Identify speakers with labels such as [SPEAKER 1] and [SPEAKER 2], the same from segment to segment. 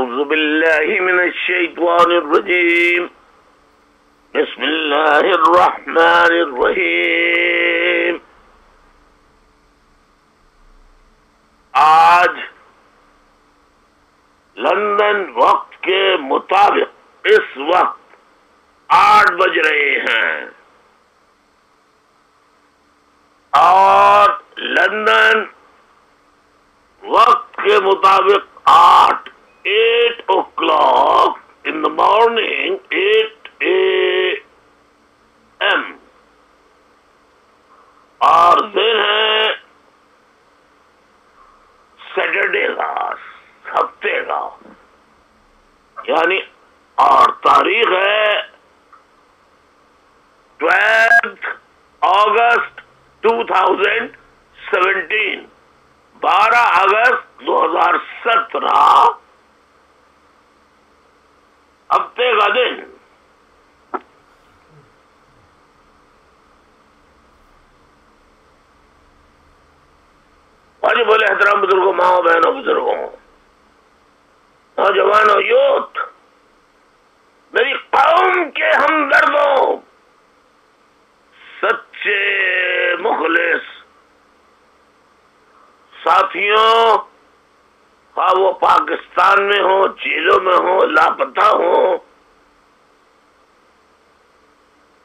[SPEAKER 1] أعوذ بالله من الشيطان الرجيم بسم الله الرحمن الرحيم. آج لندن وقت کے مطابق اس وقت 8 بج رہے ہیں اور لندن وقت کے مطابق 8 o'clock in the morning, 8 a.m. اور دن ہے سیٹرڈے کا، ہفتے کا، یعنی اور تاریخ ہے 12 اگست 2017، 12 اگست 2017 ہفتے کا دن۔ آج بولے احترام بزرگوں، ماں بہنوں، بزرگوں، نوجوانوں، یوتھ، میری قوم کے ہمدردوں، سچے مخلص ساتھیوں، خواہ وہ پاکستان میں ہوں، جیلوں میں ہوں، لاپتہ ہوں،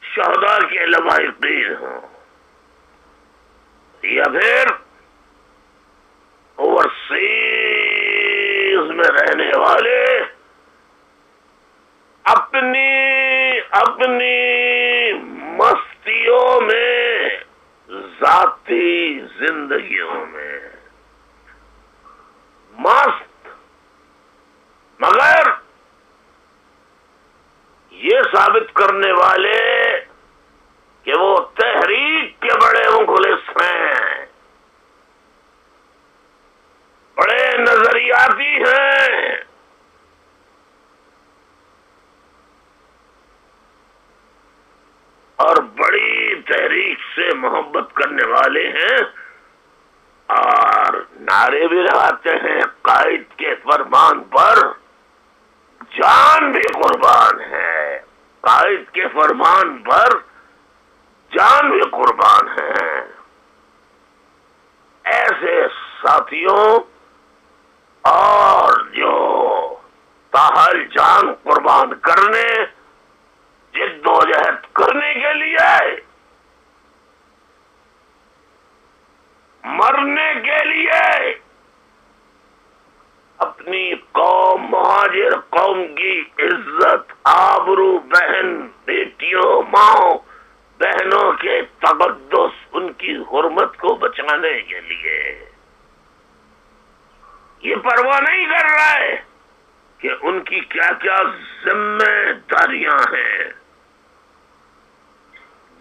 [SPEAKER 1] شہداء کے لواحقین ہوں، یا پھر اوورسیز میں رہنے والے، اپنی مستیوں میں، ذاتی زندگیوں میں مست، مگر یہ ثابت کرنے والے کہ وہ تحریک کے بڑے مخلص ہیں، بڑے نظریاتی ہیں، اور بڑی تحریک سے محبت کرنے والے ہیں، اور نعرے بھی لگاتے ہیں، قائد کے فرمان پر جان بھی قربان ہے، قائد کے فرمان پر جان بھی قربان ہے۔ ایسے ساتھیوں اور جو تاحال جان قربان کرنے، جد و جہد کرنے کے لیے، مرنے کے لیے، اپنی قوم، مہاجر قوم کی عزت، آبرو، بہن بیٹیوں، ماں بہنوں کے تقدس، ان کی حرمت کو بچانے کے لیے یہ پرواہ نہیں کر رہا ہے کہ ان کی کیا کیا ذمہ داریاں ہیں،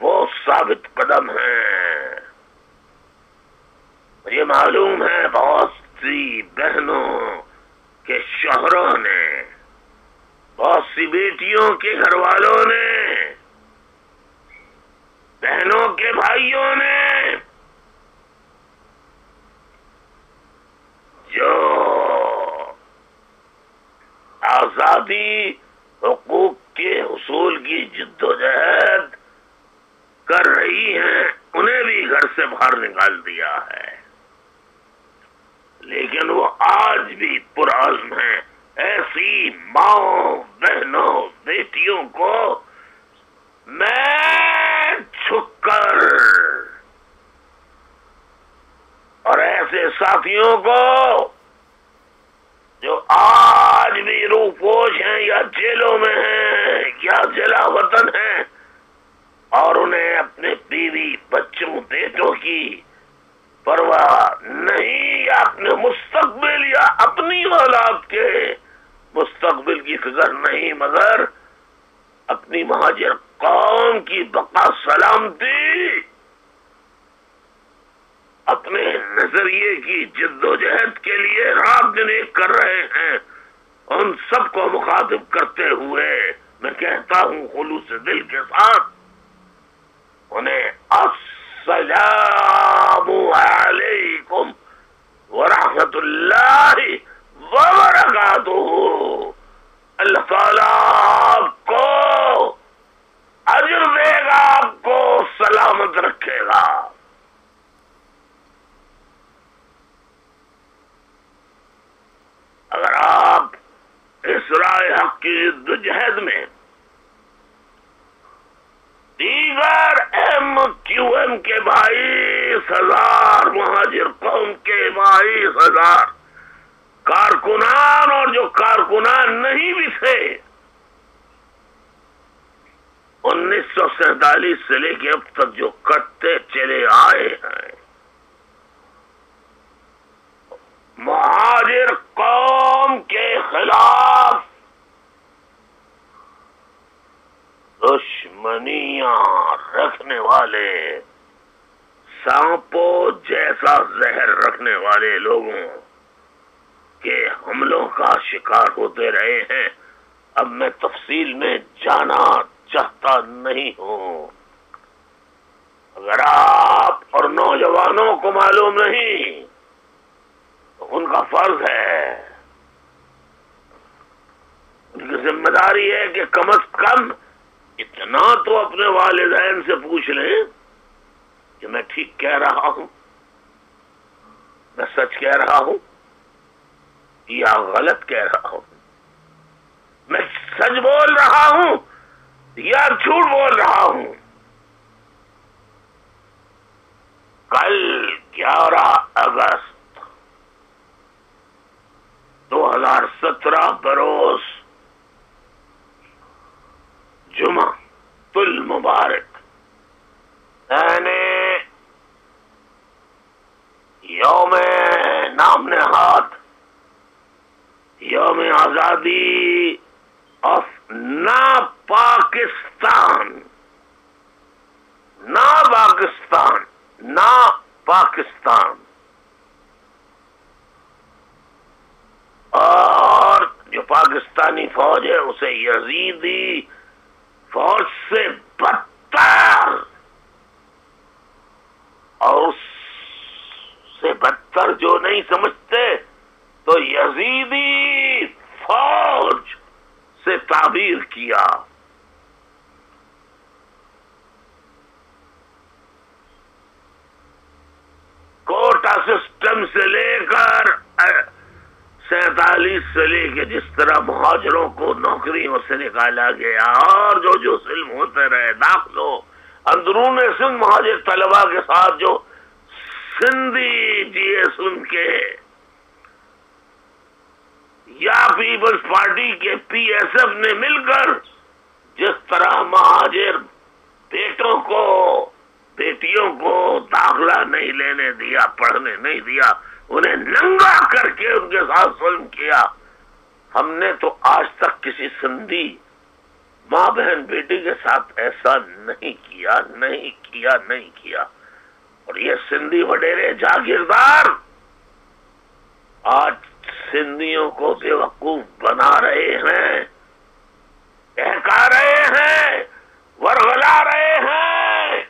[SPEAKER 1] وہ ثابت قدم ہیں۔ مجھے معلوم ہے بہت سی بہنوں کے شوہروں نے، بہت سی بیٹیوں کے گھر والوں نے، بہنوں کے بھائیوں نے جو آزادی، حقوق کے حصول کی جد و جہد کر رہی ہیں، انہیں بھی گھر سے باہر نکال دیا ہے، لیکن وہ آج بھی پرعزم ہیں ایسی ماں بہنوں بیٹیوں کو میں جھک کر، اور ایسے ساتھیوں کو جو آج بھی روح پوش ہیں، یا جیلوں میں ہیں، یا جلا وطن ہیں، اور انہیں اپنے بیوی بچوں بیٹوں کی پرواہ نہیں، یا اپنے مستقبل یا اپنی اولاد کے مستقبل کی فکر نہیں، مگر اپنی مہاجر قوم کی بقا سلامتی، اپنے نظریے کی جد و جہد کے لیے رات دن ایک کر رہے ہیں، ان سب کو مخاطب کرتے ہوئے میں کہتا ہوں خلوص دل کے ساتھ، انہیں السلام علیکم ورحمۃ اللہ وبرکاتہ۔ رکھے گا. اگر آپ اس رائے حق کی جدوجہد میں دیگر MQM کے 22,000 مہاجر قوم کے 22,000 کارکنان اور جو کارکنان نہیں بھی تھے 1947 سے لے کے اب تک جو کرتے چلے آئے ہیں، مہاجر قوم کے خلاف دشمنیاں رکھنے والے، سانپوں جیسا زہر رکھنے والے لوگوں کے حملوں کا شکار ہوتے رہے ہیں. اب میں تفصیل میں جانا چاہتا نہیں ہوں. اگر آپ اور نوجوانوں کو معلوم نہیں تو ان کا فرض ہے، ان کی ذمہ داری ہے کہ کم از کم اتنا تو اپنے والدین سے پوچھ لیں کہ میں ٹھیک کہہ رہا ہوں، میں سچ کہہ رہا ہوں یا غلط کہہ رہا ہوں، میں سچ بول رہا ہوں یا جھوٹ بول رہا ہوں. کل 11 اگست 2017 بروز جمعہ المبارک، یعنی یوم نام نہاد، یوم آزادی آف نا پاکستان، نا پاکستان، نا پاکستان، اور جو پاکستانی فوج ہے اسے یزیدی فوج سے بدتر، اور اس سے بدتر جو نہیں سمجھتے تو یزیدی فوج سے تعبیر کیا. کوٹا سسٹم سے لے کر 47 سے لے کے جس طرح مہاجروں کو نوکریوں سے نکالا گیا اور جو ظلم ہوتے رہے، داخلوں اندرون سندھ مہاجر طلبہ کے ساتھ جو سندھی GS ان کے یا پیپلز پارٹی کے PSF نے مل کر جس طرح مہاجر بیٹوں کو بیٹیوں کو داخلہ نہیں لینے دیا، پڑھنے نہیں دیا، انہیں ننگا کر کے ان کے ساتھ ظلم کیا، ہم نے تو آج تک کسی سندھی ماں بہن بیٹی کے ساتھ ایسا نہیں کیا، نہیں کیا، نہیں کیا. اور یہ سندھی وڈیرے جاگیردار آج سندھیوں کو بے وقوف بنا رہے ہیں، بہکا رہے ہیں، ورغلا رہے ہیں.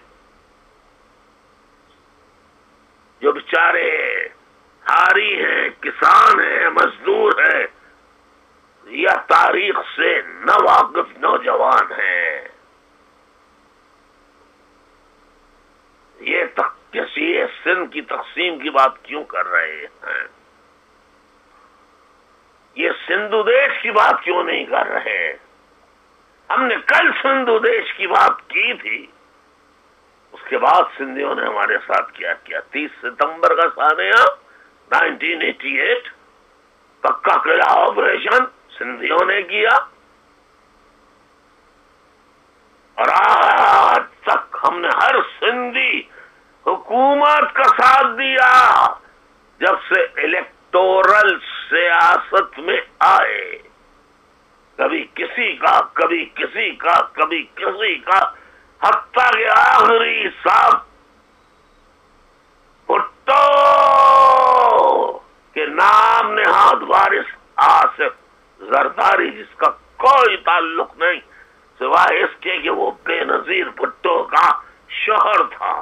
[SPEAKER 1] جو بیچارے ہاری ہیں، کسان ہیں، مزدور ہیں یا تاریخ سے ناواقف نوجوان ہیں، یہ کسی سندھ کی تقسیم کی بات کیوں کر رہے ہیں؟ یہ سندھو دیش کی بات کیوں نہیں کر رہے؟ ہم نے کل سندھو دیش کی بات کی تھی، اس کے بعد سندھیوں نے ہمارے ساتھ کیا کیا. 30 ستمبر کا سانحہ 1988 پکا قلعہ آپریشن سندھیوں نے کیا، اور آج تک ہم نے ہر سندھی حکومت کا ساتھ دیا جب سے الیکٹورل سیاست میں آئے. کبھی کسی کا، کبھی کسی کا، کبھی کسی کا، حتیٰ کہ آخری صاحب بھٹو کے نام نہاد وارث آصف زرداری، جس کا کوئی تعلق نہیں سوائے اس کے کہ وہ بے نظیر بھٹو کا شوہر تھا،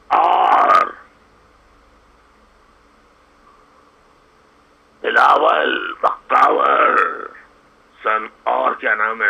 [SPEAKER 1] اور بلاول بختاور اور کیا نام ہے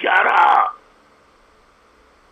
[SPEAKER 1] 11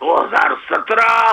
[SPEAKER 1] 2017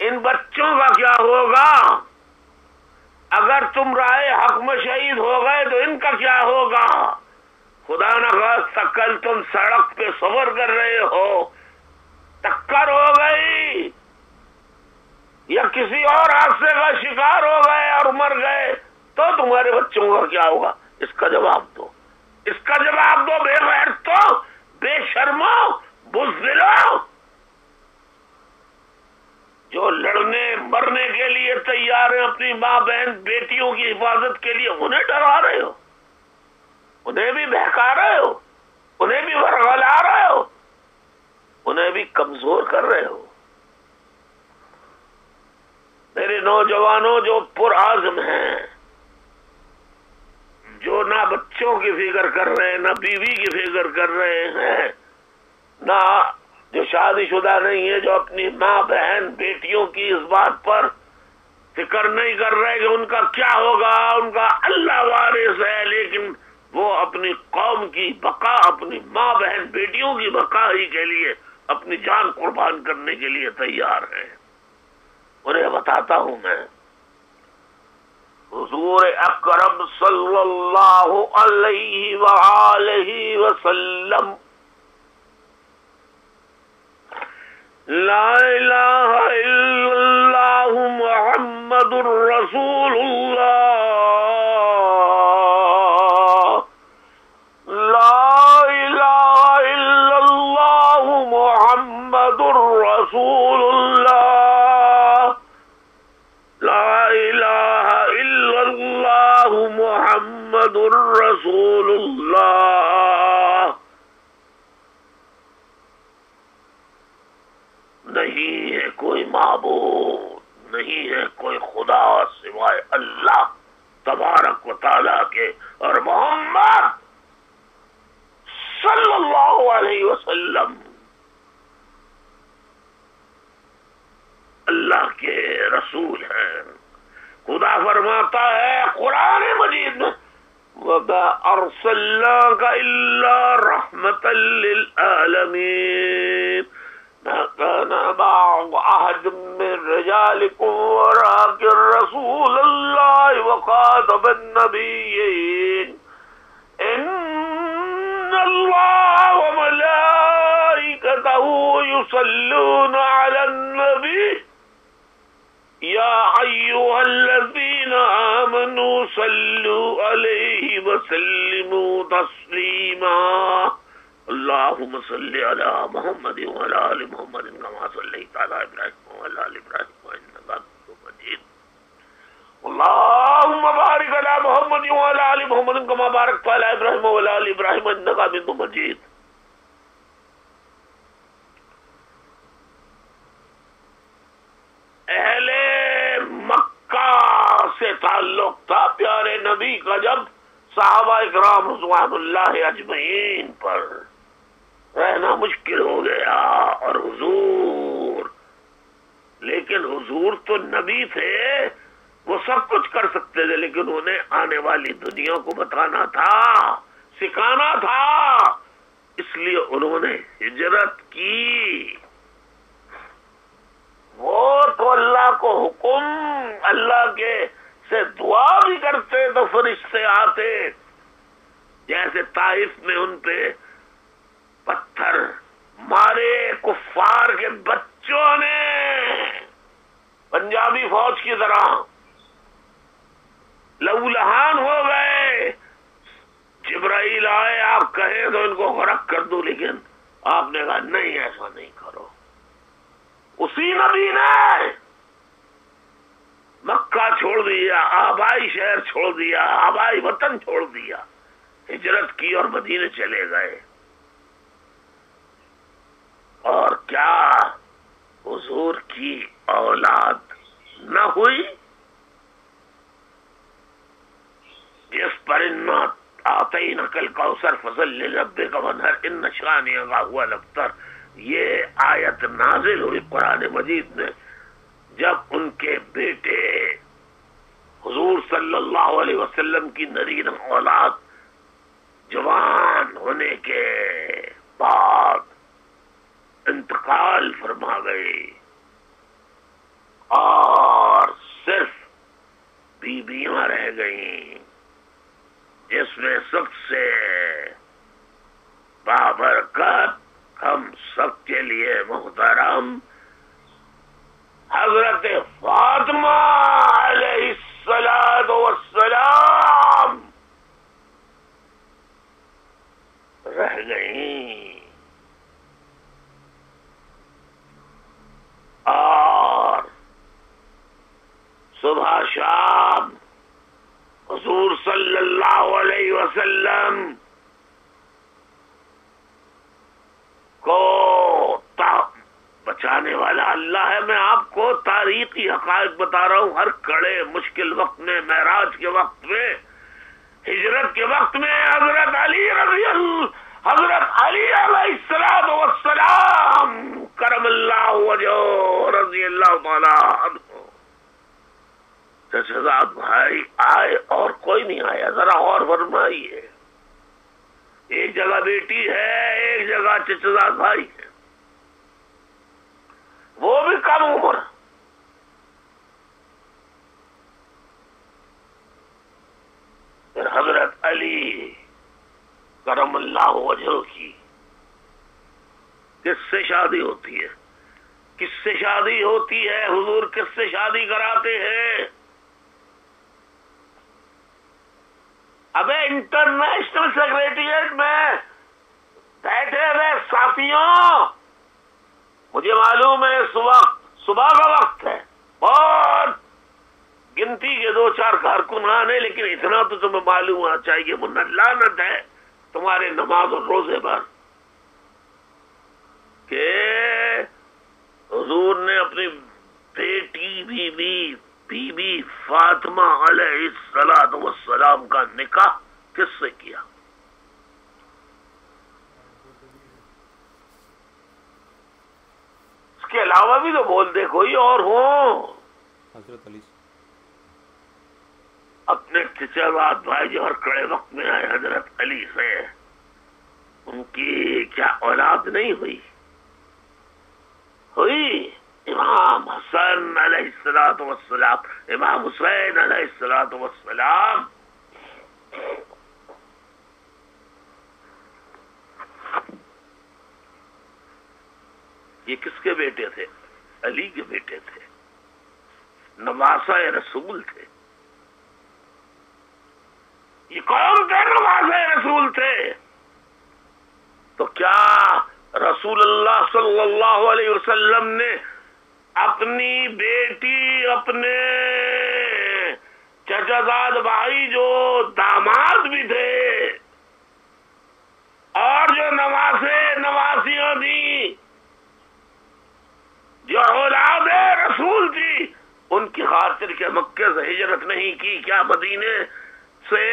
[SPEAKER 1] ان بچوں کا کیا ہوگا؟ اگر تم رائے حق میں شہید ہو گئے تو ان کا کیا ہوگا؟ خدا نخواستہ کل تم سڑک پہ سفر کر رہے ہو، ٹکر ہو گئی یا کسی اور حادثے کا شکار ہو گئے اور مر گئے تو تمہارے بچوں کا کیا ہوگا؟ اس کا جواب دو، اس کا جواب دو بے غیرتو، بے شرمو، بزدلو، جو لڑنے مرنے کے لیے تیار ہیں اپنی ماں بہن بیٹیوں کی حفاظت کے لیے، انہیں ڈرا رہے ہو، انہیں بھی بہکا رہے ہو، انہیں بھی ورغلا رہے ہو، انہیں بھی کمزور کر رہے ہو۔ میرے نوجوانوں جو پرعزم ہیں، جو نہ بچوں کی فکر کر رہے ہیں، نہ بیوی کی فکر کر رہے ہیں، نہ جو شادی شدہ نہیں ہے، جو اپنی ماں بہن بیٹیوں کی اس بات پر فکر نہیں کر رہے کہ ان کا کیا ہوگا، ان کا اللہ وارث ہے، لیکن وہ اپنی قوم کی بقا، اپنی ماں بہن بیٹیوں کی بقا ہی کے لیے اپنی جان قربان کرنے کے لیے تیار ہیں۔ انہیں بتاتا ہوں میں، حضور اکرم صلی اللہ علیہ وآلہ وسلم لا الہ الا اللہ محمد الرسول اللہ، لا الہ الا اللہ محمد الرسول اللہ، لا الہ الا اللہ محمد الرسول اللہ۔ نہیں ہے کوئی معبود، نہیں ہے کوئی خدا سوائے اللہ تبارک و تعالی کے، اور محمد صلی اللہ علیہ وسلم اللہ کے رسول ہیں۔ خدا فرماتا ہے قرآن مجید میں، وَمَا أَرْسَلْنَاكَ إِلَّا رَحْمَةً لِلْعَالَمِينَ مَا كَانَ مَعَهُ أَحَدٌ مِّن رِّجَالِكُمْ وَلَٰكِن رَّسُولَ اللَّهِ وَخَاتَمَ النَّبِيِّينَ إِنَّ اللَّهَ وَمَلَائِكَتَهُ يُصَلُّونَ عَلَى النَّبِيِّ يَا أَيُّهَا الَّذِينَ آمَنُوا صَلُّوا عَلَيْهِ وَسَلِّمُوا تَسْلِيمًا اللهم صل على محمد وعلى آل محمد كما صليت على إبراهيم وعلى آل إبراهيم إنك حميد مجيد اللهم بارك على محمد وعلى آل محمد كما باركت على إبراهيم وعلى آل إبراهيم إنك حميد مجيد۔ اہل مکہ سے تعلق تھا پیارے نبی کا، جب صحابہ اکرام رضوان اللہ اجمعین پر رہنا مشکل ہو گیا، اور حضور، لیکن حضور تو نبی تھے، وہ سب کچھ کر سکتے تھے، لیکن انہیں آنے والی دنیا کو بتانا تھا، سکھانا تھا، اس لیے انہوں نے ہجرت کی۔ وہ تو اللہ کو حکم، اللہ کے سے دعا بھی کرتے تو فرشتے آتے، جیسے طائف میں ان پہ پتھر مارے کفار کے بچوں نے، پنجابی فوج کی طرح لہو لہان ہو گئے۔ جبرائیل آئے، آپ کہیں تو ان کو غرق کر دوں، لیکن آپ نے کہا نہیں، ایسا نہیں کرو۔ اسی نبی نے مکہ چھوڑ دیا، آبائی شہر چھوڑ دیا، آبائی وطن چھوڑ دیا، ہجرت کی اور مدینے چلے گئے۔ اور کیا حضور کی اولاد نہ ہوئی؟ جس پر آتینک الکوثر فصل لربک وانحر ان شانئک هو الابتر، یہ آیت نازل ہوئی قرآن مجید میں جب ان کے بیٹے حضور صلی اللہ علیہ وسلم کی نرین اولاد جوان ہونے کے بعد انتقال فرما گئے۔ اور صرف بیویاں رہ گئیں، جس میں سب سے بابرکت ہم سب کے لیے محترم حضرت فاطمہ علیہ الصلوۃ والسلام رہ گئیں، اور صبح شام حضور صلی اللہ علیہ وسلم کو بچانے والا اللہ ہے۔ میں آپ کو تاریخی حقائق بتا رہا ہوں، ہر کڑے مشکل وقت میں، معراج کے وقت میں، ہجرت کے وقت میں حضرت علی علیہ الصلوۃ والسلام کرم اللہ وجہہ رضی اللہ تعالی عنہ چچزاد بھائی آئے اور کوئی نہیں آیا۔ ذرا اور فرمائیے، ایک جگہ بیٹی ہے، ایک جگہ چچزاد بھائی ہے، وہ بھی کم عمر۔ پھر حضرت علی کرم اللہ وجہہ کی کس سے شادی ہوتی ہے؟ کس سے شادی ہوتی ہے؟ حضور کس سے شادی کراتے ہیں؟ ابے انٹرنیشنل سیکریٹریٹ میں بیٹھے ہوئے ساتھیوں، مجھے معلوم ہے صبح کا وقت ہے، بہت گنتی کے 2-4 کارکن آنے، لیکن اتنا تو تمہیں معلوم ہونا چاہیے، منہ لعنت ہے تمہارے نماز اور روزے پر کہ حضور نے اپنی بیٹی بی بی فاطمہ علیہ الصلوۃ والسلام کا نکاح کس سے کیا؟ اس کے علاوہ بھی تو بول دے کوئی اور ہو۔
[SPEAKER 2] حضرت علی
[SPEAKER 1] اپنے چچا بات بھائی جو ہر کڑے وقت میں آئے حضرت علی سے، ان کی کیا اولاد نہیں ہوئی؟ ہوئی۔ امام حسن علیہ الصلوۃ والسلام، امام حسین علیہ الصلوۃ والسلام، یہ کس کے بیٹے تھے؟ علی کے بیٹے تھے، نواسہ رسول تھے۔ یہ کون تھے؟ نواسہ رسول تھے۔ تو کیا رسول اللہ صلی اللہ علیہ وسلم نے اپنی بیٹی، اپنے چچازاد بھائی جو داماد بھی تھے اور جو نواسیوں تھی، جو اولاد رسول تھی، ان کی خاطر کے مکے سے ہجرت نہیں کی؟ کیا مدینے سے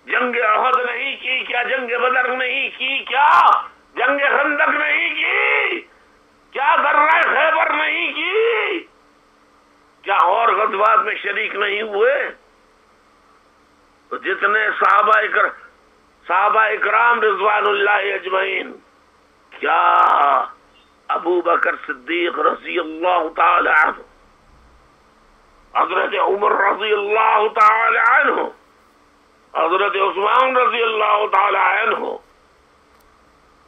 [SPEAKER 1] جنگ احد نہیں کی؟ کیا جنگ بدر نہیں کی؟ کیا جنگ خندق نہیں کی؟ کیا درہ خیبر نہیں کی؟ کیا اور غزوات میں شریک نہیں ہوئے؟ تو جتنے صحابہ اکرام رضوان اللہ اجمعین، کیا ابو بکر صدیق رضی اللہ تعالی عنہ، حضرت عمر رضی اللہ تعالی عنہ، حضرت عثمان رضی اللہ تعالی عنہ،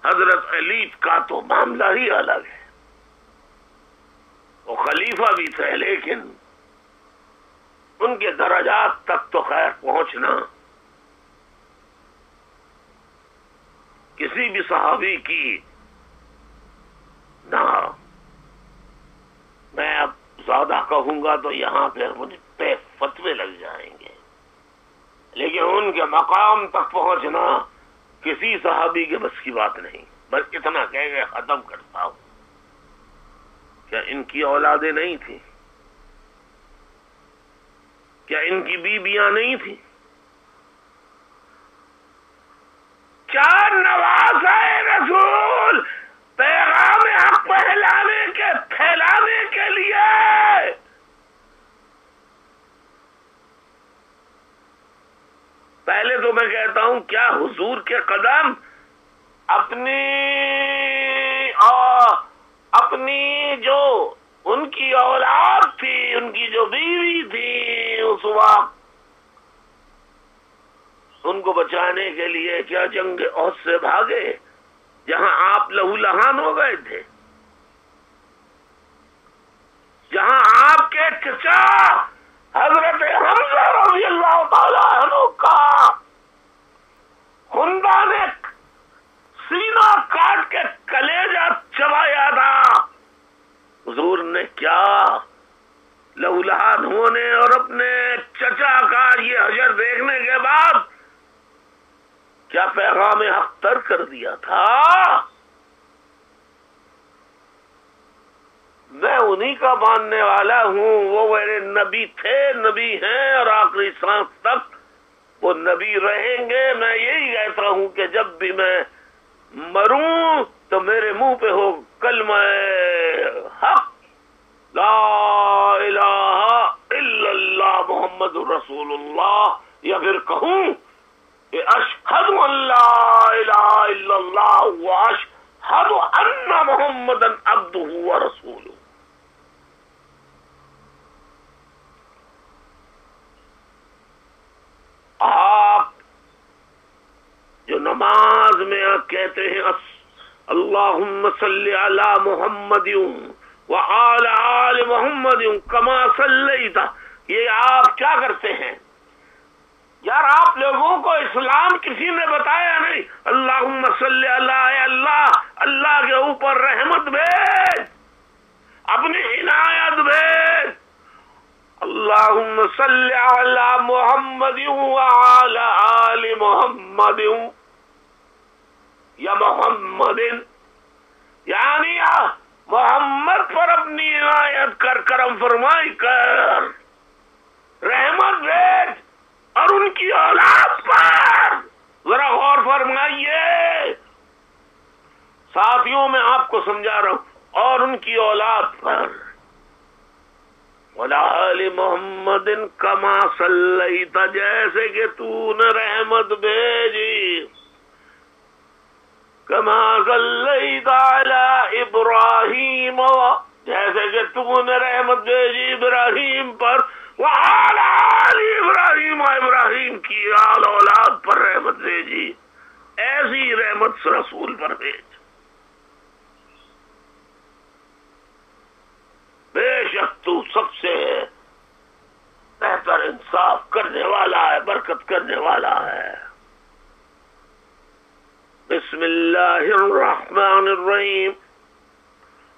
[SPEAKER 1] حضرت علی کا تو معاملہ ہی الگ ہے، وہ خلیفہ بھی تھے، لیکن ان کے درجات تک تو خیر پہنچنا کسی بھی صحابی کی نہ۔ میں اب زیادہ کہوں گا تو یہاں پھر مجھ پہ فتوے لگ جائیں گے، لیکن ان کے مقام تک پہنچنا کسی صحابی کے بس کی بات نہیں۔ بس اتنا کہہ کے ختم کرتا ہوں۔ کیا ان کی اولادیں نہیں تھیں؟ کیا ان کی بیویاں نہیں تھیں؟ کیا نواسہ رسول پیغام حق پھیلانے کے لیے پہلے تو میں کہتا ہوں، کیا حضور کے قدم اپنی جو ان کی اولاد تھی، ان کی جو بیوی تھی اس وقت، ان کو بچانے کے لیے کیا جنگ احد سے بھاگے جہاں آپ لہو لہان ہو گئے تھے، جہاں آپ کے چچا حضرت حمزہ رضی اللہ تعالی عنہ کا خندہ نے سینہ کاٹ کے کلیجہ چبایا تھا، حضور نے کیا لہو لہان ہونے اور اپنے چچا کا یہ حشر دیکھنے کے بعد کیا پیغام حق تر کر دیا تھا؟ میں انہی کا ماننے والا ہوں، وہ میرے نبی تھے، نبی ہیں اور آخری سانس تک وہ نبی رہیں گے۔ میں یہی کہتا ہوں کہ جب بھی میں مروں تو میرے منہ پہ ہو کلمہ حق، لا الہ الا اللہ محمد رسول اللہ، یا پھر کہوں کہ اشہد ان لا الہ الا اللہ واشہد ان محمدا عبدہ ورسولہ۔ آپ جو نماز میں کہتے ہیں اللہم صلی علی محمد وعلی آل محمد کما صلیت، یہ آپ کیا کرتے ہیں؟ یار آپ لوگوں کو اسلام کسی نے بتایا نہیں۔ اللہم صلی علی، اللہ اللہ کے اوپر رحمت بھیج، اپنی عنایت بھیج۔ اللہم صلی علی محمد وعلی آل محمد، یا محمد یعنی محمد پر اپنی عنایت کر، کرم فرمائی کر، رحمت بھیج، اور ان کی اولاد پر ذرا غور فرمائیے، ساتھیوں میں آپ کو سمجھا رہا ہوں، اور ان کی اولاد پر وَلَا آلِ محمد کما صلیت، جیسے کہ تو نے رحمت بھیجی، کما صلیت علی ابراہیم، جیسے کہ تو نے رحمت بھیجی ابراہیم پر، وعلی آل ابراہیم، ابراہیم کی آل اولاد پر رحمت بھیجی، ایسی رحمت رسول پر بھیج۔ بے شک تو سب سے بہتر انصاف کرنے والا ہے، برکت کرنے والا ہے۔ بسم اللہ الرحمن الرحیم،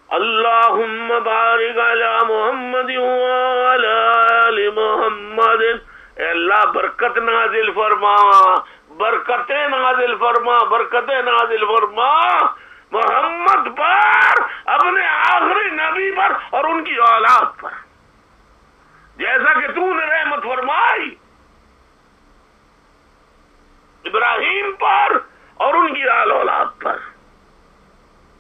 [SPEAKER 1] اللہم بارک علی محمد وعلی آل محمد، اے اللہ برکت نازل فرما، برکتیں نازل فرما، برکتیں نازل فرما محمد پر، اپنے آخری نبی پر اور ان کی اولاد پر، جیسا کہ تو نے رحمت فرمائی ابراہیم پر اور ان کی آل اولاد پر،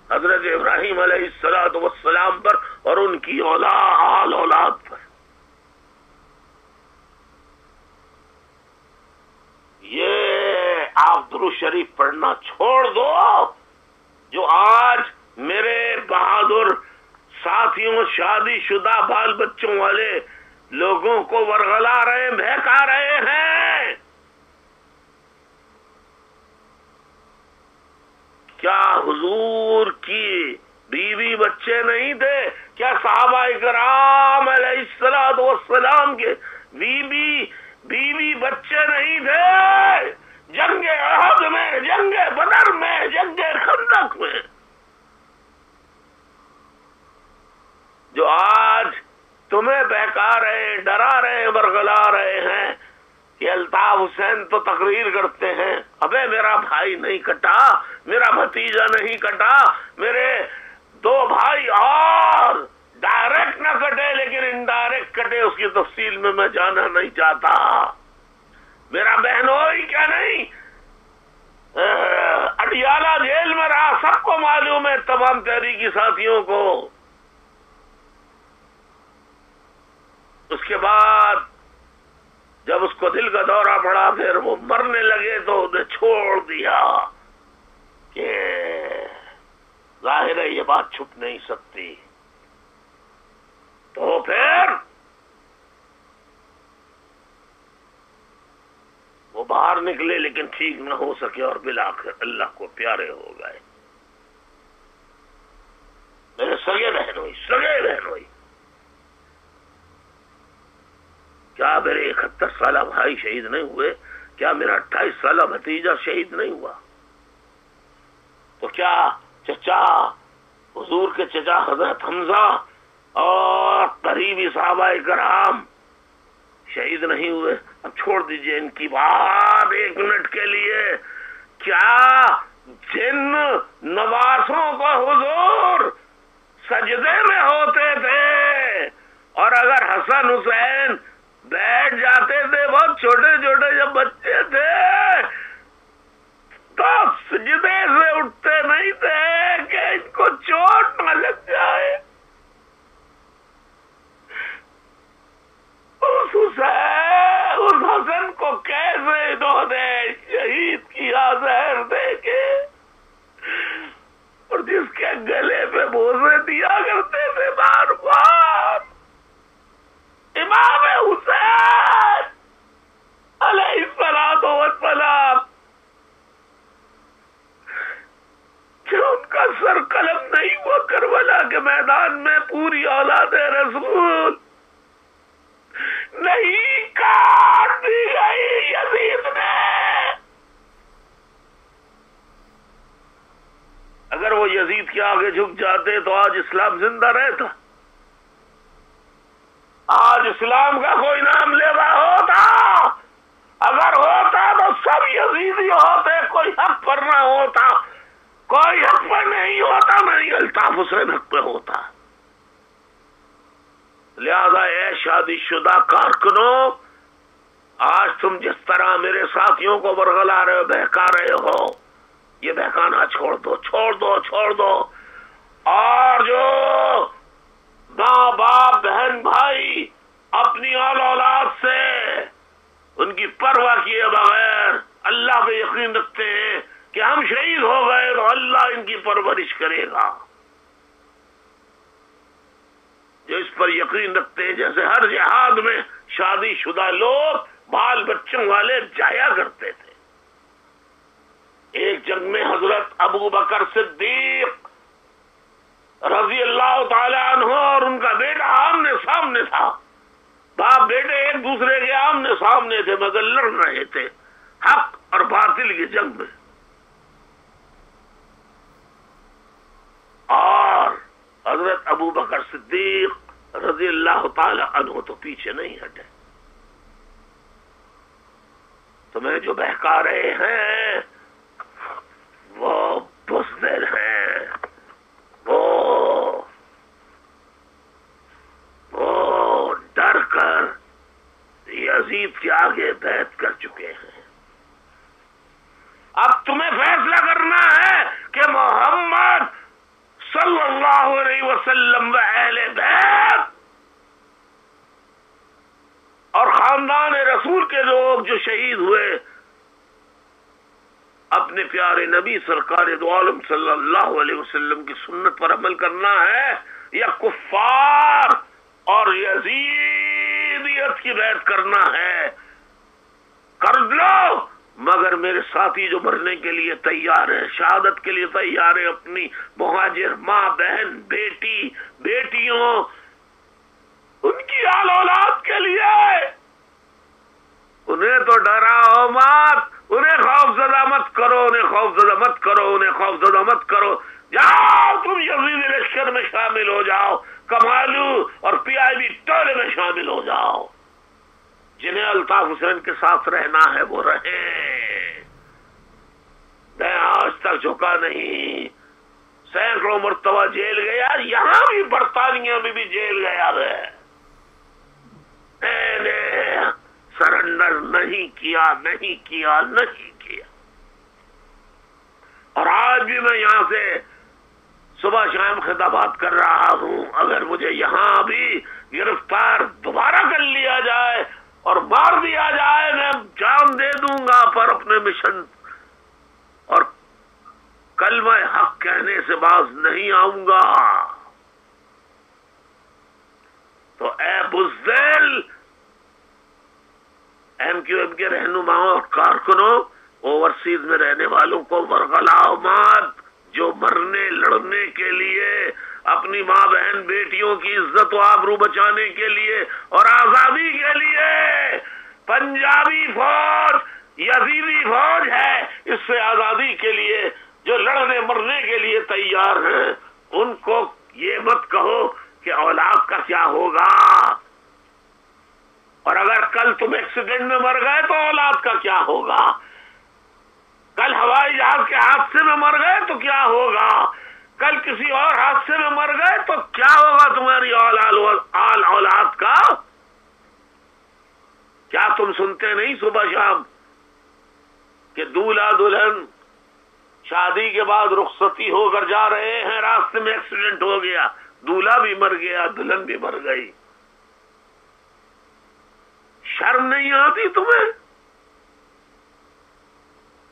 [SPEAKER 1] حضرت ابراہیم علیہ السلام پر اور ان کی آل اولاد پر۔ یہ آپ درود شریف پڑھنا چھوڑ دو، جو آج میرے بہادر ساتھیوں، شادی شدہ بال بچوں والے لوگوں کو ورغلا رہے، بہکا رہے ہیں۔ کیا حضور کی بیوی بچے نہیں تھے؟ کیا صحابہ کرام علیہ السلام کے بیوی بچے نہیں تھے؟ جنگ احد میں، جنگ بدر میں، جنگ خندق میں، جو آج تمہیں بہکا رہے، ڈرا رہے، ورغلا رہے ہیں کہ الطاف حسین تو تقریر کرتے ہیں، ابے میرا بھائی نہیں کٹا، میرا بھتیجا نہیں کٹا، میرے دو بھائی اور ڈائریکٹ نہ کٹے لیکن انڈائریکٹ کٹے، اس کی تفصیل میں جانا نہیں چاہتا۔ میرا بہنوئی کیا نہیں، اڈیالہ جیل میں رہا، سب کو معلوم ہے، تمام تحریکی ساتھیوں کو۔ اس کے بعد جب اس کو دل کا دورہ پڑا، پھر وہ مرنے لگے تو انہیں چھوڑ دیا کہ ظاہر ہے یہ بات چھپ نہیں سکتی۔ پھر وہ باہر نکلے لیکن ٹھیک نہ ہو سکے اور بالآخر اللہ کو پیارے ہو گئے. میرے سگے بہنوئی کیا میرے 71 سالہ بھائی شہید نہیں ہوئے؟ کیا میرا 28 سالہ بھتیجا شہید نہیں ہوا؟ تو کیا چچا حضور کے چچا حضرت حمزہ اور قریبی صحابہ کرام شہید نہیں ہوئے؟ اب چھوڑ دیجئے ان کی بات 1 منٹ کے لیے. کیا جن نواسوں کو حضور سجدے میں ہوتے تھے اور اگر حسن حسین بیٹھ جاتے تھے، بہت چھوٹے چھوٹے جب بچے تھے، تو سجدے سے اٹھتے نہیں تھے کہ ان کو چوٹ نہ لگ جائے؟ اس حسن کو کیسے انہوں نے شہید کیا زہر دے کے، اور جس کے گلے پہ بوسے دیا کرتے تھے بار بار امام حسین علیہ الصلوۃ والسلام، کہ ان کا سر قلم نہیں ہوا کربلا کے میدان میں پوری اولاد رسول نہیں کاٹ دی گئی یزید نے؟ اگر وہ یزید کے آگے جھک جاتے تو آج اسلام زندہ رہتا، آج اسلام کا کوئی نام لیوا ہوتا. اگر ہوتا تو سب یزیدی ہوتے، کوئی حق پر نہ ہوتا، کوئی حق پر نہیں ہوتا، نہیں الطاف حسین حق پہ ہوتا. لہذا اے شادی شدہ کارکنوں، آج تم جس طرح میرے ساتھیوں کو برگلا رہے ہو، بہکا رہے ہو، یہ بہکانا چھوڑ دو. اور جو ماں باپ بہن بھائی اپنی اولاد سے ان کی پرواہ کیے بغیر اللہ پہ یقین رکھتے ہیں کہ ہم شہید ہو گئے تو اللہ ان کی پرورش کرے گا، جو اس پر یقین رکھتے ہیں جیسے ہر جہاد میں شادی شدہ لوگ بال بچوں والے جایا کرتے تھے. ایک جنگ میں حضرت ابو بکر صدیق رضی اللہ تعالی عنہ اور ان کا بیٹا آمنے سامنے تھا. باپ بیٹے ایک دوسرے کے آمنے سامنے تھے مگر لڑ رہے تھے حق اور باطل کی جنگ میں. اور حضرت ابو بکر صدیق رضی اللہ تعالی عنہ تو پیچھے نہیں ہٹے. تمہیں جو بہکا رہے ہیں وہ بزدل ہیں، وہ ڈر کر یزید کے آگے بیعت کر چکے ہیں. اب تمہیں فیصلہ کرنا ہے کہ محمد صلی اللہ علیہ وسلم و اہل بیت اور خاندان رسول کے لوگ جو شہید ہوئے اپنے پیارے نبی سرکار دو عالم صلی اللہ علیہ وسلم کی سنت پر عمل کرنا ہے یا کفار اور یزیدیت کی بیعت کرنا ہے؟ کر لو، مگر میرے ساتھی جو مرنے کے لیے تیار ہے، شہادت کے لیے تیار ہے، اپنی مہاجر ماں بہن بیٹی بیٹیوں ان کی آل اولاد کے لیے، انہیں تو ڈراؤ مت، انہیں خوف زدہ مت کرو، انہیں خوف زدہ مت کرو، انہیں خوف زدہ مت کرو. جاؤ تم یزید لشکر میں شامل ہو جاؤ، کمالو اور پی آئی بی ٹولے میں شامل ہو جاؤ. جنہیں الطاف حسین کے ساتھ رہنا ہے وہ رہیں. میں آج تک جھکا نہیں، سینکڑوں مرتبہ جیل گیا، یہاں بھی برطانیہ میں بھی جیل گیا ہے، میں نے سرنڈر نہیں کیا. اور آج بھی میں یہاں سے صبح شام خطابات کر رہا ہوں. اگر مجھے یہاں بھی گرفتار دوبارہ کر لیا جائے اور مار دیا جائے، میں جان دے دوں گا پر اپنے مشن اور کلمہ حق کہنے سے باز نہیں آؤں گا. تو اے بزدل، ایم کیو ایم کے رہنماؤں اور کارکنوں، اوورسیز میں رہنے والوں کو ورغلاؤ مات، جو مرنے لڑنے کے لیے اپنی ماں بہن بیٹیوں کی عزت و آبرو بچانے کے لیے اور آزادی کے لیے پنجابی فوج یزیدی فوج ہے، اس سے آزادی کے لیے جو لڑنے مرنے کے لیے تیار ہیں، ان کو یہ مت کہو کہ اولاد کا کیا ہوگا، اور اگر کل تم ایکسیڈنٹ میں مر گئے تو اولاد کا کیا ہوگا، کل ہوائی جہاز کے حادثے میں مر گئے تو کیا ہوگا، کل کسی اور حادثے میں مر گئے تو کیا ہوگا تمہاری آل اولاد کا؟ کیا تم سنتے نہیں صبح شام کہ دولہا دلہن شادی کے بعد رخصتی ہو کر جا رہے ہیں، راستے میں ایکسیڈنٹ ہو گیا، دولہا بھی مر گیا، دلہن بھی مر گئی؟ شرم نہیں آتی تمہیں؟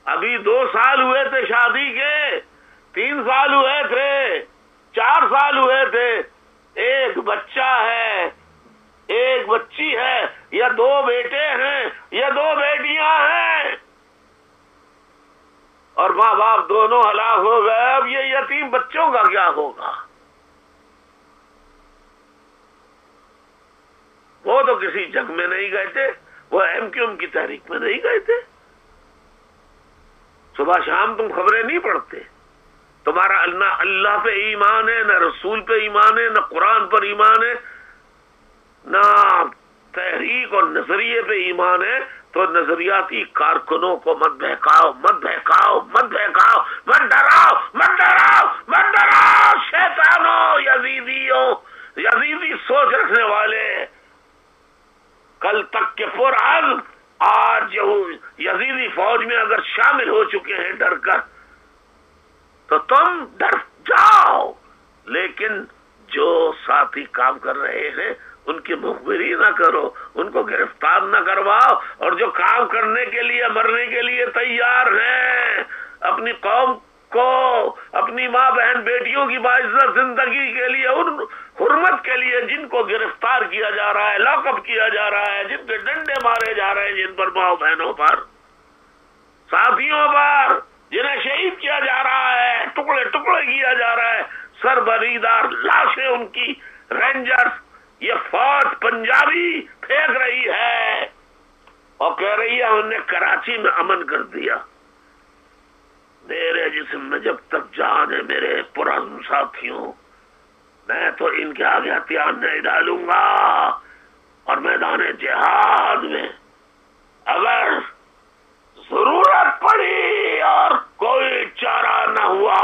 [SPEAKER 1] ابھی 2 سال ہوئے تھے شادی کے، 3 سال ہوئے تھے، 4 سال ہوئے تھے، ایک بچہ ہے، ایک بچی ہے، یا 2 بیٹے ہیں یا 2 بیٹیاں ہیں، اور ماں باپ دونوں ہلاک ہو گئے، اب یہ یتیم بچوں کا کیا ہوگا؟ وہ تو کسی جنگ میں نہیں گئے تھے، وہ ایم کیو ایم کی تحریک میں نہیں گئے تھے، صبح شام تم خبریں نہیں پڑھتے، تمہارا نہ اللہ پہ ایمان ہے، نہ رسول پہ ایمان ہے، نہ قرآن پر ایمان ہے، نہ تحریک اور نظریے پہ ایمان ہے، تو نظریاتی کارکنوں کو مت بہکاؤ، مت بہکاؤ، مت بہکاؤ، مت ڈراؤ، مت ڈراؤ، مت ڈراؤ، شیطانوں، یزیدیوں، یزیدی سوچ رکھنے والے، کل تک کے پرعزم آج یزیدی فوج میں اگر شامل ہو چکے ہیں ڈر کر، تو تم ڈر جاؤ، لیکن جو ساتھی کام کر رہے ہیں ان کی مخبری نہ کرو، ان کو گرفتار نہ کرواؤ، اور جو کام کرنے کے لیے مرنے کے لیے تیار ہیں، اپنی قوم کو، اپنی ماں بہن بیٹیوں کی باعزت زندگی کے لیے، ان حرمت کے لیے جن کو گرفتار کیا جا رہا ہے، لاک اپ کیا جا رہا ہے، جن کے ڈنڈے مارے جا رہے ہیں، جن پر ماں بہنوں پر، ساتھیوں پر، جنہیں شہید کیا جا رہا ہے، ٹکڑے ٹکڑے کیا جا رہا ہے، سر بریدار لاشیں ان کی رینجرز، یہ فوج پنجابی پھینک رہی ہے اور کہہ رہی ہے ہم نے کراچی میں امن کر دیا۔ میرے جسم میں جب تک جان ہے میرے پرعزم ساتھیوں، میں تو ان کے آگے ہتھیار نہیں ڈالوں گا، اور میدان جہاد میں اگر ضرورت پڑی اور کوئی چارہ نہ ہوا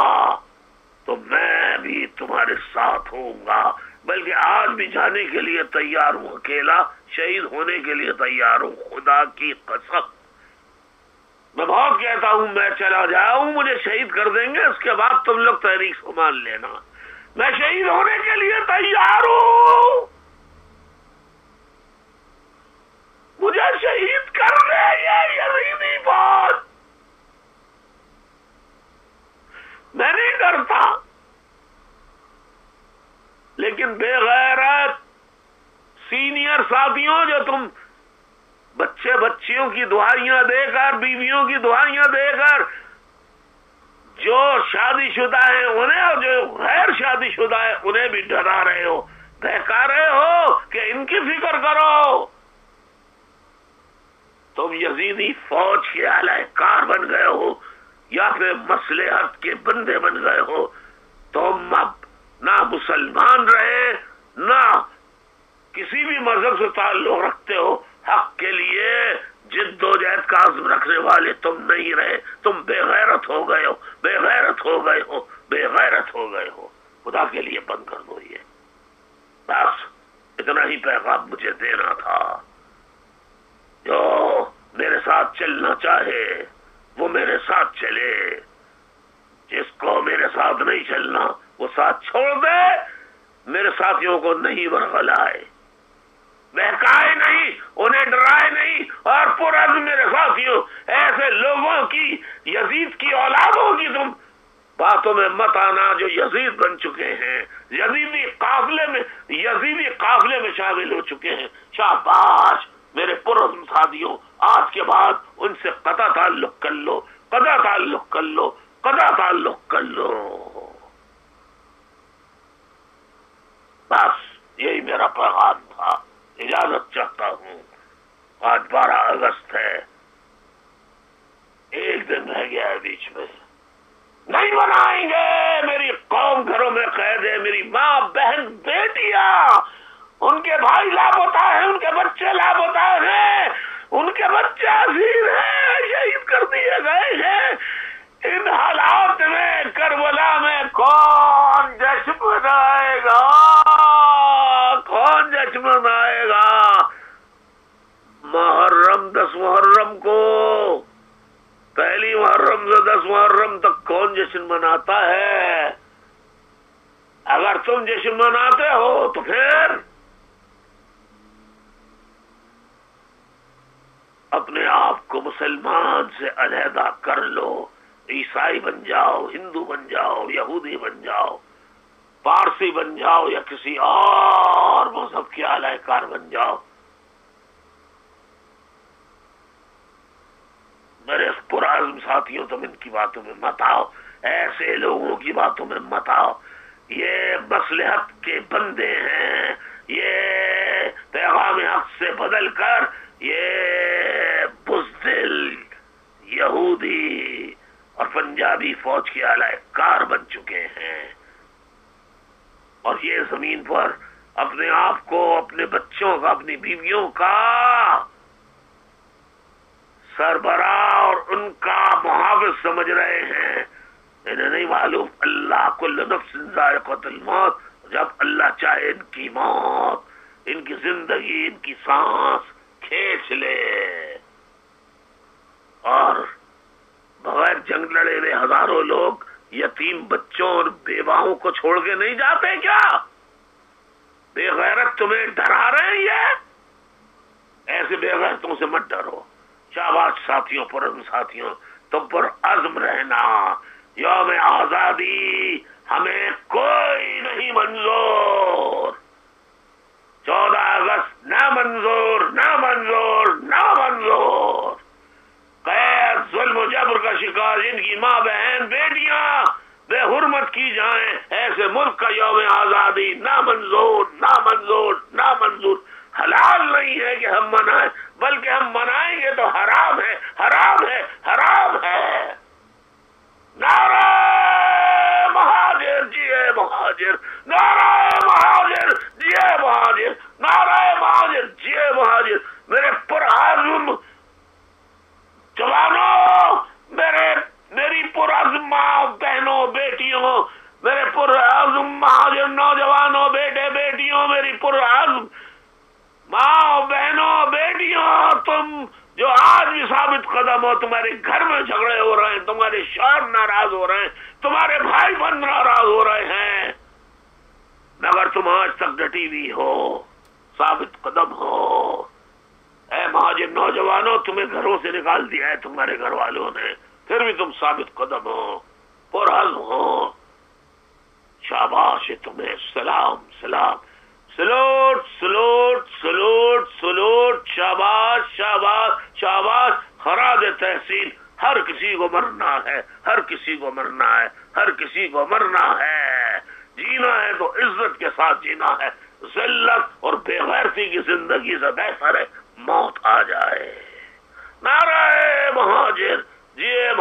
[SPEAKER 1] تو میں بھی تمہارے ساتھ ہوں گا، بلکہ آج بھی جانے کے لیے تیار ہوں، اکیلا شہید ہونے کے لیے تیار ہوں، خدا کی قسم۔ میں بہت کہتا ہوں میں چلا جاؤں، مجھے شہید کر دیں گے، اس کے بعد تم لوگ تحریک سنبھال لینا، میں شہید ہونے کے لیے تیار ہوں، مجھے شہید کر دے یہ یزیدی فوج، میں نہیں ڈرتا، لیکن بے غیرت سینئر ساتھیوں، جو تم بچے بچیوں کی دعائیاں دے کر، بیویوں کی دعائیاں دے کر، جو شادی شدہ ہیں انہیں اور جو غیر شادی شدہ ہیں انہیں بھی ڈرا رہے ہو، بہکا رہے ہو کہ ان کی فکر کرو، تم یزیدی فوج کے اعلی کار بن گئے ہو یا پھر مصلحت کے بندے بن گئے ہو، تم اب نہ مسلمان رہے نہ کسی بھی مذہب سے تعلق رکھتے ہو، حق کے لیے جد و جہد کا عزم رکھنے والے تم نہیں رہے، تم بے غیرت ہو گئے ہو، بے غیرت ہو گئے ہو، بے غیرت ہو گئے ہو، خدا کے لیے بند کر دو یہ، بس اتنا ہی پیغام مجھے دینا تھا۔ جو میرے ساتھ چلنا چاہے وہ میرے ساتھ چلے، جس کو میرے ساتھ نہیں چلنا وہ ساتھ چھوڑ دے، میرے ساتھیوں کو نہیں ورغلائے، بہکائے نہیں، انہیں ڈرائے نہیں، اور پرعزم میرے ساتھیوں، ایسے لوگوں کی، یزید کی اولادوں کی تم باتوں میں مت آنا جو یزید بن چکے ہیں، یزیدی قافلے میں شامل ہو چکے ہیں۔ شاباش میرے پرعزم ساتھیوں، آج کے بعد ان سے قطع تعلق کر لو، قطع تعلق کر لو، قطع تعلق کر لو۔ بس یہی میرا پیغام تھا، اجازت چاہتا ہوں۔ آج 12 اگست ہے، ایک دن رہ گیا ہے بیچ میں، نہیں منائیں گے۔ میری قوم گھروں میں قید ہے، میری ماں بہن بیٹیاں، ان کے بھائی لاپتہ ہیں، ان کے بچے لاپتہ ہیں، ان کے بچے اسیر ہیں، شہید کر دیے گئے ہیں۔ ان حالات میں کربلا میں کون جشن منائے گا؟ کون جشن منائے گا؟ محرم 10 محرم کو، پہلی محرم سے 10 محرم تک کون جشن مناتا ہے؟ اگر تم جشن مناتے ہو تو پھر اپنے آپ کو مسلمان سے علیحدہ کر لو، عیسائی بن جاؤ، ہندو بن جاؤ، یہودی بن جاؤ، پارسی بن جاؤ، یا کسی اور مذہب کے اعلی کار بن جاؤ۔ میرے پرعزم ساتھیوں، تم ان کی باتوں میں مت آؤ، ایسے لوگوں کی باتوں میں مت آؤ، یہ مصلحت کے بندے ہیں، یہ پیغام حق سے بدل کر یہ بزدل یہودی اور پنجابی فوج کے اعلی کار بن چکے ہیں، اور یہ زمین پر اپنے آپ کو، اپنے بچوں کا، اپنی بیویوں کا سربراہ اور ان کا محافظ سمجھ رہے ہیں۔ انہیں نہیں معلوم اللہ کل نفس ذائقۃ الموت، جب اللہ چاہے ان کی موت، ان کی زندگی، ان کی سانس کھینچ لے، اور بغیر جنگ لڑے ہوئے ہزاروں لوگ یتیم بچوں اور بیواؤں کو چھوڑ کے نہیں جاتے کیا؟ بے غیرت تمہیں ڈرا رہے ہیں، یہ ایسے بے غیرتوں سے مت ڈرو۔ شاباش ساتھیوں، پرعزم ساتھیوں، تم پر عزم رہنا، یوم آزادی ہمیں کوئی نہیں منظور، 14 اگست نہ منظور، نہ منظور، نہ منظور۔ قید، ظلم و جبر کا شکار جن کی ماں بہن بیٹیاں بے حرمت کی جائیں، ایسے ملک کا یوم آزادی نہ منظور، نہ منظور، نہ منظور۔ حلال نہیں ہے کہ ہم منائیں، بلکہ ہم منائیں گے تو حرام ہے، حرام ہے، حرام ہے۔ نعرہ مہاجر جیے مہاجر، نعرہ مہاجر جیے مہاجر، نعرہ مہاجر جیے مہاجر۔ میرے پرعزم جوانوں، میری پرعزم ماں بہنوں بیٹیوں، میرے پرعزم مہاجر نوجوانوں بیٹے بیٹیوں، میری پرعزم ماں بہنوں بیٹیوں، تم جو آج بھی ثابت قدم ہو، تمہارے گھر میں جھگڑے ہو رہے ہیں، تمہارے شوہر ناراض ہو رہے ہیں، تمہارے بھائی بہن ناراض ہو رہے ہیں، مگر تم آج تک ڈٹی ہوئی ہو، ثابت قدم ہو۔ اے مہاجر نوجوانوں، تمہیں گھروں سے نکال دیا ہے تمہارے گھر والوں نے، پھر بھی تم ثابت قدم ہو، پرعزم ہو۔ شاباش تمہیں، سلام سلام، سلوٹ سلوٹ سلوٹ سلوٹ، شاباش شاباش شاباش، خراج تحسین۔ ہر کسی کو مرنا ہے، ہر کسی کو مرنا ہے، ہر کسی کو مرنا ہے۔ جینا ہے تو عزت کے ساتھ جینا ہے، ذلت اور بے غیرتی کی زندگی سے بہتر ہے موت آ جائے۔ نعرہ مہاجر جیے